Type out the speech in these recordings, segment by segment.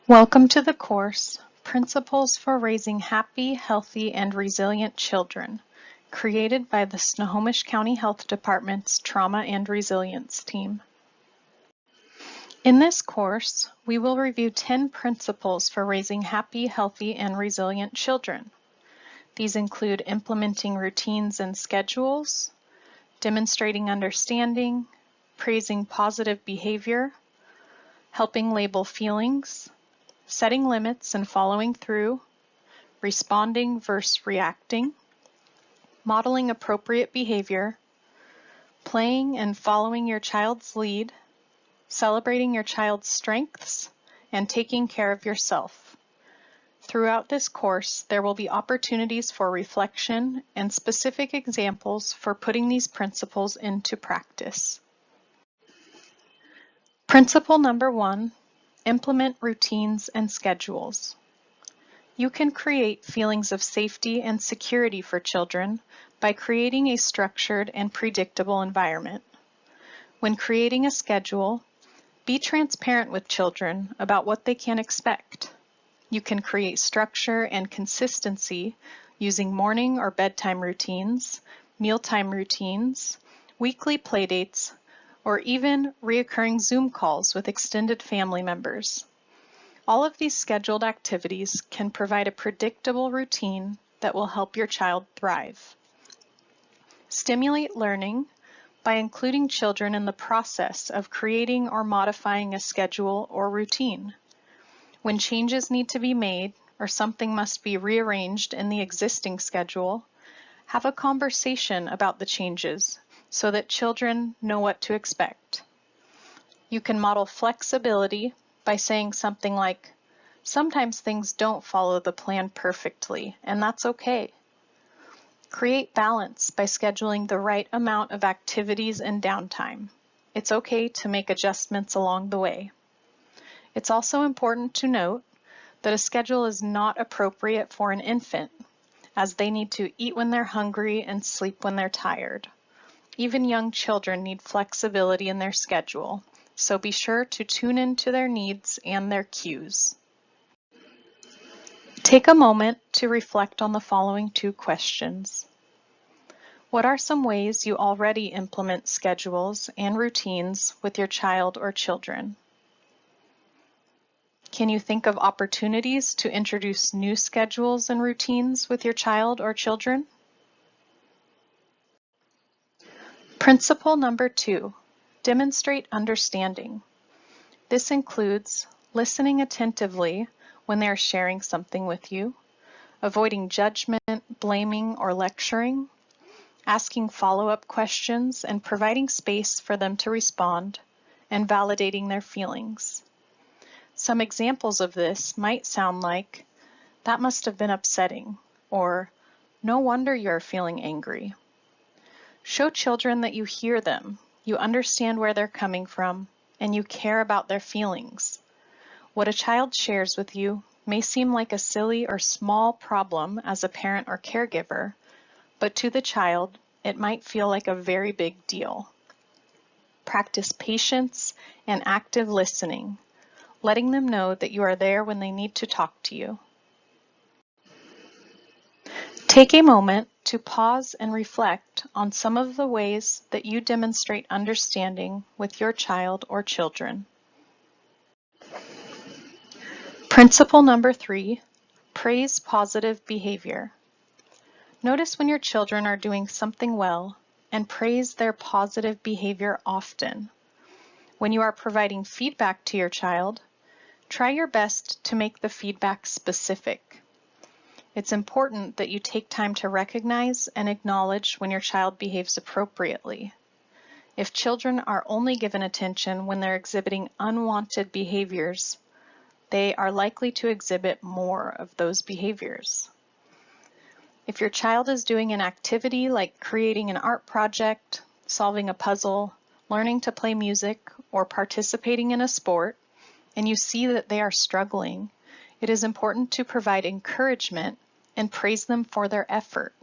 Welcome to the course, Principles for Raising Happy, Healthy, and Resilient Children, created by the Snohomish County Health Department's Trauma and Resilience team. In this course, we will review 10 principles for raising happy, healthy, and resilient children. These include implementing routines and schedules, demonstrating understanding, praising positive behavior, helping label feelings, setting limits and following through, responding versus reacting, modeling appropriate behavior, playing and following your child's lead, celebrating your child's strengths, and taking care of yourself. Throughout this course, there will be opportunities for reflection and specific examples for putting these principles into practice. Principle number 1, implement routines and schedules. You can create feelings of safety and security for children by creating a structured and predictable environment. When creating a schedule, be transparent with children about what they can expect. You can create structure and consistency using morning or bedtime routines, mealtime routines, weekly playdates, or even reoccurring Zoom calls with extended family members. All of these scheduled activities can provide a predictable routine that will help your child thrive. Stimulate learning by including children in the process of creating or modifying a schedule or routine. When changes need to be made or something must be rearranged in the existing schedule, have a conversation about the changes so that children know what to expect. You can model flexibility by saying something like, "Sometimes things don't follow the plan perfectly, and that's okay." Create balance by scheduling the right amount of activities and downtime. It's okay to make adjustments along the way. It's also important to note that a schedule is not appropriate for an infant, as they need to eat when they're hungry and sleep when they're tired. Even young children need flexibility in their schedule, so be sure to tune into their needs and their cues. Take a moment to reflect on the following 2 questions. What are some ways you already implement schedules and routines with your child or children? Can you think of opportunities to introduce new schedules and routines with your child or children? Principle number 2, demonstrate understanding. This includes listening attentively when they are sharing something with you, avoiding judgment, blaming, or lecturing, asking follow-up questions and providing space for them to respond, and validating their feelings. Some examples of this might sound like, "That must have been upsetting," or "No wonder you're feeling angry." Show children that you hear them, you understand where they're coming from, and you care about their feelings. What a child shares with you may seem like a silly or small problem as a parent or caregiver, but to the child, it might feel like a very big deal. Practice patience and active listening, letting them know that you are there when they need to talk to you. Take a moment to pause and reflect on some of the ways that you demonstrate understanding with your child or children. Principle number 3, praise positive behavior. Notice when your children are doing something well and praise their positive behavior often. When you are providing feedback to your child, try your best to make the feedback specific. It's important that you take time to recognize and acknowledge when your child behaves appropriately. If children are only given attention when they're exhibiting unwanted behaviors, they are likely to exhibit more of those behaviors. If your child is doing an activity like creating an art project, solving a puzzle, learning to play music, or participating in a sport, and you see that they are struggling, it is important to provide encouragement and praise them for their effort.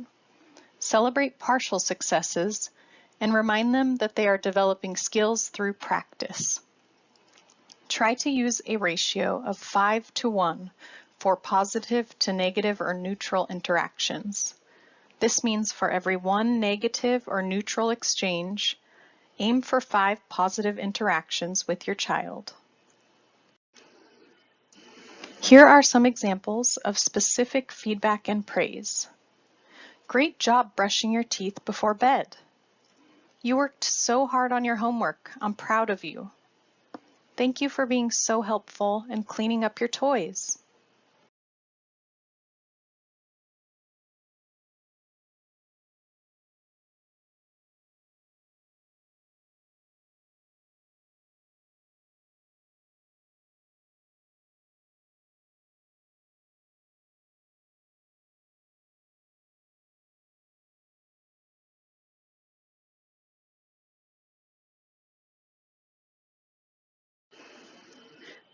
Celebrate partial successes and remind them that they are developing skills through practice. Try to use a ratio of 5:1 for positive to negative or neutral interactions. This means for every 1 negative or neutral exchange, aim for 5 positive interactions with your child. Here are some examples of specific feedback and praise. Great job brushing your teeth before bed. You worked so hard on your homework. I'm proud of you. Thank you for being so helpful and cleaning up your toys.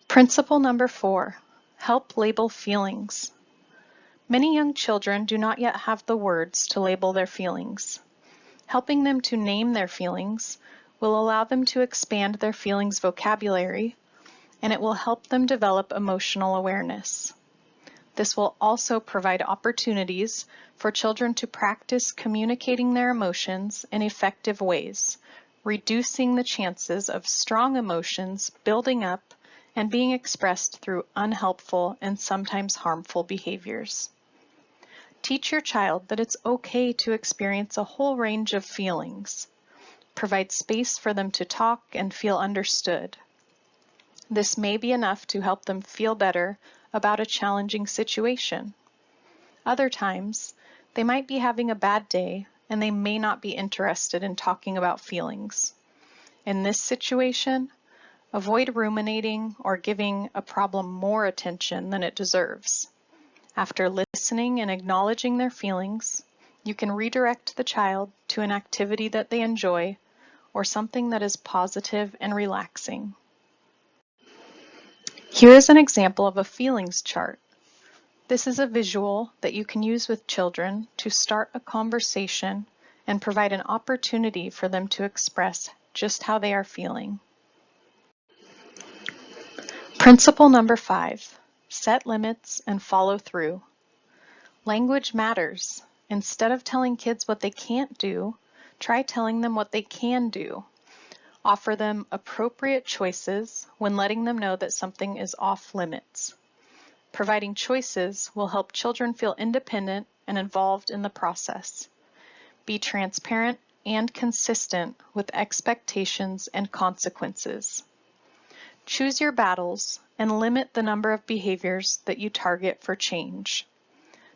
Principle number 4, help label feelings. Many young children do not yet have the words to label their feelings. Helping them to name their feelings will allow them to expand their feelings vocabulary, and it will help them develop emotional awareness. This will also provide opportunities for children to practice communicating their emotions in effective ways, reducing the chances of strong emotions building up and being expressed through unhelpful and sometimes harmful behaviors. Teach your child that it's okay to experience a whole range of feelings. Provide space for them to talk and feel understood. This may be enough to help them feel better about a challenging situation. Other times, they might be having a bad day and they may not be interested in talking about feelings. In this situation, avoid ruminating or giving a problem more attention than it deserves. After listening and acknowledging their feelings, you can redirect the child to an activity that they enjoy or something that is positive and relaxing. Here is an example of a feelings chart. This is a visual that you can use with children to start a conversation and provide an opportunity for them to express just how they are feeling. Principle number 5, set limits and follow through. Language matters. Instead of telling kids what they can't do, try telling them what they can do. Offer them appropriate choices when letting them know that something is off limits. Providing choices will help children feel independent and involved in the process. Be transparent and consistent with expectations and consequences. Choose your battles and limit the number of behaviors that you target for change.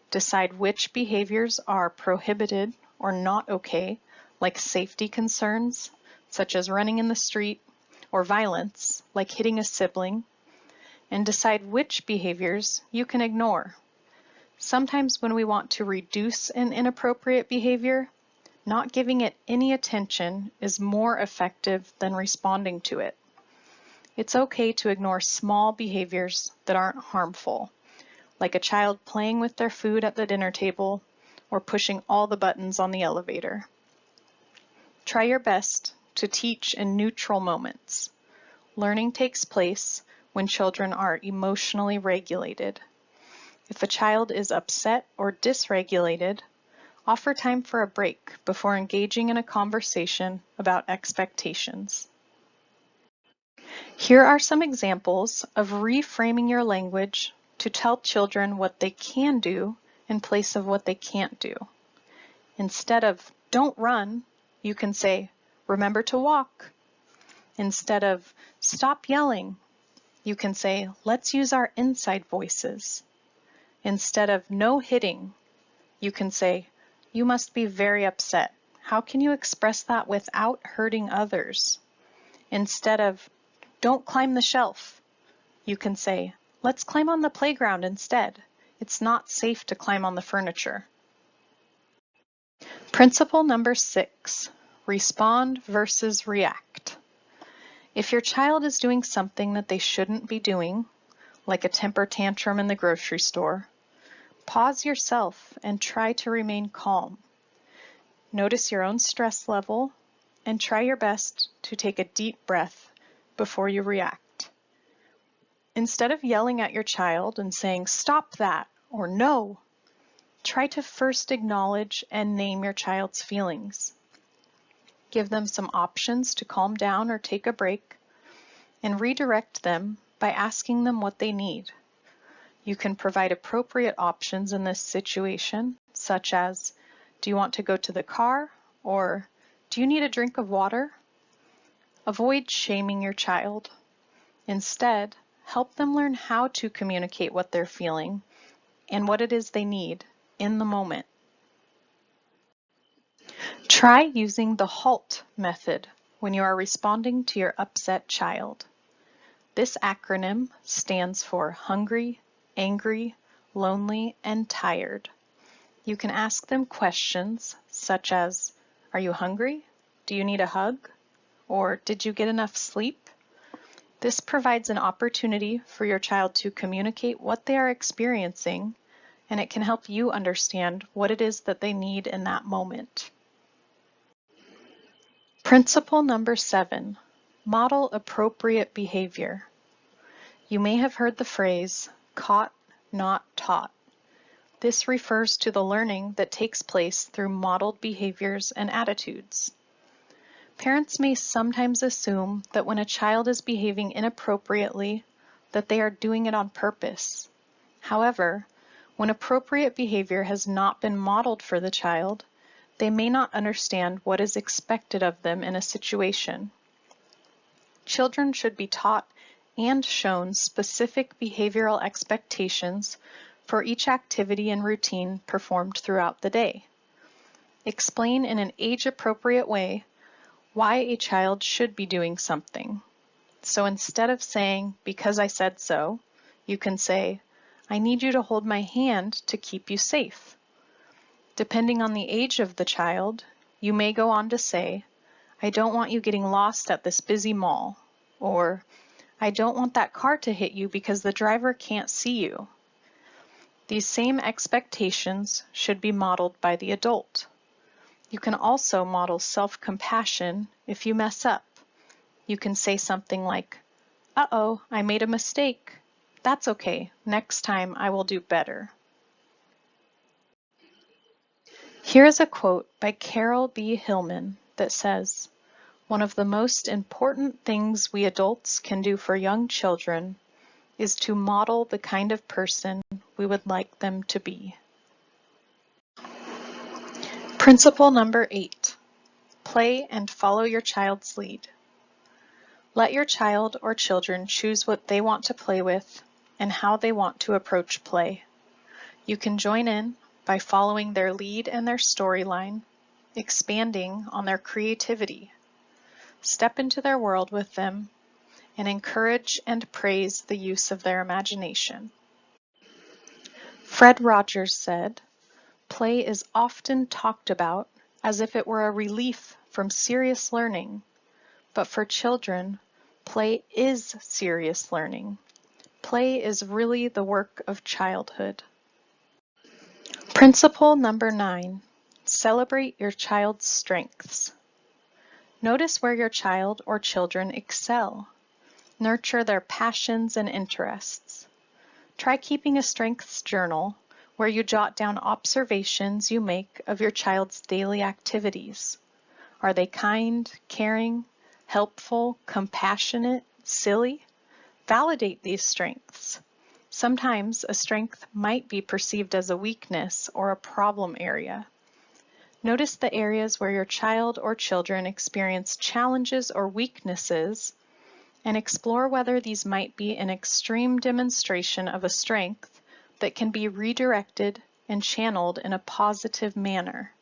Decide which behaviors are prohibited or not okay, like safety concerns, such as running in the street, or violence, like hitting a sibling, and decide which behaviors you can ignore. Sometimes when we want to reduce an inappropriate behavior, not giving it any attention is more effective than responding to it. It's okay to ignore small behaviors that aren't harmful, like a child playing with their food at the dinner table or pushing all the buttons on the elevator. Try your best to teach in neutral moments. Learning takes place when children are emotionally regulated. If a child is upset or dysregulated, offer time for a break before engaging in a conversation about expectations. Here are some examples of reframing your language to tell children what they can do in place of what they can't do. Instead of "don't run," you can say "remember to walk." Instead of "stop yelling," you can say "let's use our inside voices." Instead of "no hitting," you can say "you must be very upset. How can you express that without hurting others?" Instead of "don't climb the shelf," you can say "let's climb on the playground instead. It's not safe to climb on the furniture." Principle number 6, respond versus react. If your child is doing something that they shouldn't be doing, like a temper tantrum in the grocery store, pause yourself and try to remain calm. Notice your own stress level and try your best to take a deep breath before you react. Instead of yelling at your child and saying, "Stop that," or "No," try to first acknowledge and name your child's feelings. Give them some options to calm down or take a break, and redirect them by asking them what they need. You can provide appropriate options in this situation, such as, "Do you want to go to the car?" or "Do you need a drink of water?" Avoid shaming your child. Instead, help them learn how to communicate what they're feeling and what it is they need in the moment. Try using the HALT method when you are responding to your upset child. This acronym stands for hungry, angry, lonely, and tired. You can ask them questions such as, "Are you hungry? Do you need a hug?" Or "Did you get enough sleep?" This provides an opportunity for your child to communicate what they are experiencing, and it can help you understand what it is that they need in that moment. Principle number 7, model appropriate behavior. You may have heard the phrase, "caught, not taught." This refers to the learning that takes place through modeled behaviors and attitudes. Parents may sometimes assume that when a child is behaving inappropriately, that they are doing it on purpose. However, when appropriate behavior has not been modeled for the child, they may not understand what is expected of them in a situation. Children should be taught and shown specific behavioral expectations for each activity and routine performed throughout the day. Explain in an age-appropriate way why a child should be doing something. So instead of saying, "Because I said so," you can say, "I need you to hold my hand to keep you safe." Depending on the age of the child, you may go on to say, "I don't want you getting lost at this busy mall," or "I don't want that car to hit you because the driver can't see you." These same expectations should be modeled by the adult. You can also model self-compassion if you mess up. You can say something like, "Uh-oh, I made a mistake. That's okay. Next time I will do better." Here is a quote by Carol B. Hillman that says, "One of the most important things we adults can do for young children is to model the kind of person we would like them to be." Principle number 8, play and follow your child's lead. Let your child or children choose what they want to play with and how they want to approach play. You can join in by following their lead and their storyline, expanding on their creativity. Step into their world with them and encourage and praise the use of their imagination. Fred Rogers said, "Play is often talked about as if it were a relief from serious learning, but for children, play is serious learning. Play is really the work of childhood." Principle number 9, celebrate your child's strengths. Notice where your child or children excel. Nurture their passions and interests. Try keeping a strengths journal where you jot down observations you make of your child's daily activities. Are they kind, caring, helpful, compassionate, silly? Validate these strengths. Sometimes a strength might be perceived as a weakness or a problem area. Notice the areas where your child or children experience challenges or weaknesses and explore whether these might be an extreme demonstration of a strength that can be redirected and channeled in a positive manner.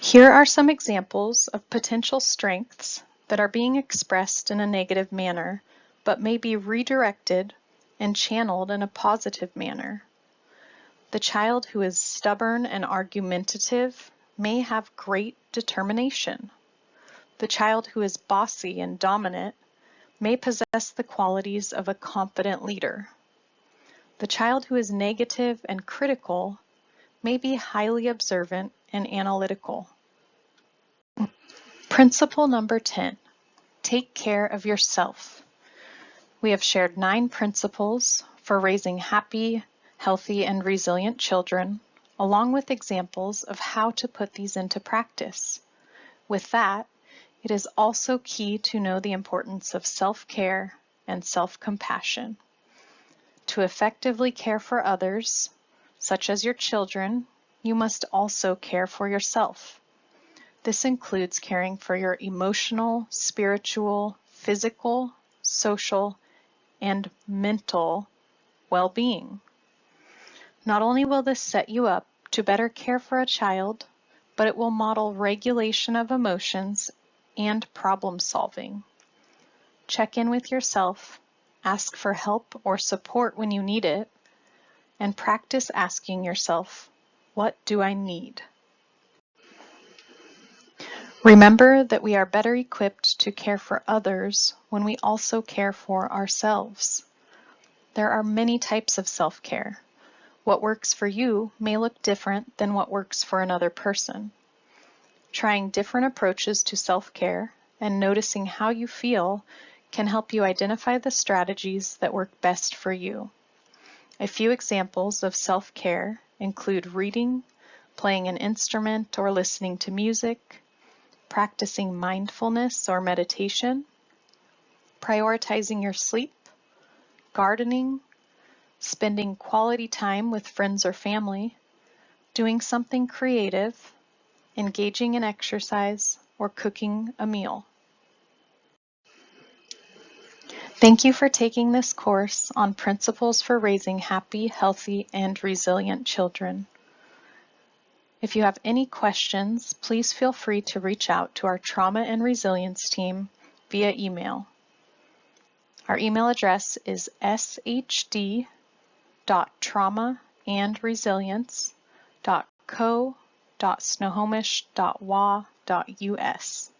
Here are some examples of potential strengths that are being expressed in a negative manner, but may be redirected and channeled in a positive manner. The child who is stubborn and argumentative may have great determination. The child who is bossy and dominant may possess the qualities of a confident leader. The child who is negative and critical may be highly observant and analytical. Principle number 10, take care of yourself. We have shared 9 principles for raising happy, healthy, and resilient children, along with examples of how to put these into practice. With that, it is also key to know the importance of self-care and self-compassion. To effectively care for others, such as your children, you must also care for yourself. This includes caring for your emotional, spiritual, physical, social, and mental well-being. Not only will this set you up to better care for a child, but it will model regulation of emotions and problem solving. Check in with yourself, ask for help or support when you need it, and practice asking yourself, what do I need? Remember that we are better equipped to care for others when we also care for ourselves. There are many types of self-care. What works for you may look different than what works for another person. Trying different approaches to self-care and noticing how you feel can help you identify the strategies that work best for you. A few examples of self-care include reading, playing an instrument or listening to music, practicing mindfulness or meditation, prioritizing your sleep, gardening, spending quality time with friends or family, doing something creative, engaging in exercise, or cooking a meal. Thank you for taking this course on Principles for Raising Happy, Healthy, and Resilient Children. If you have any questions, please feel free to reach out to our Trauma and Resilience team via email. Our email address is shd.trauma&resilience.co.snohomish.wa.us.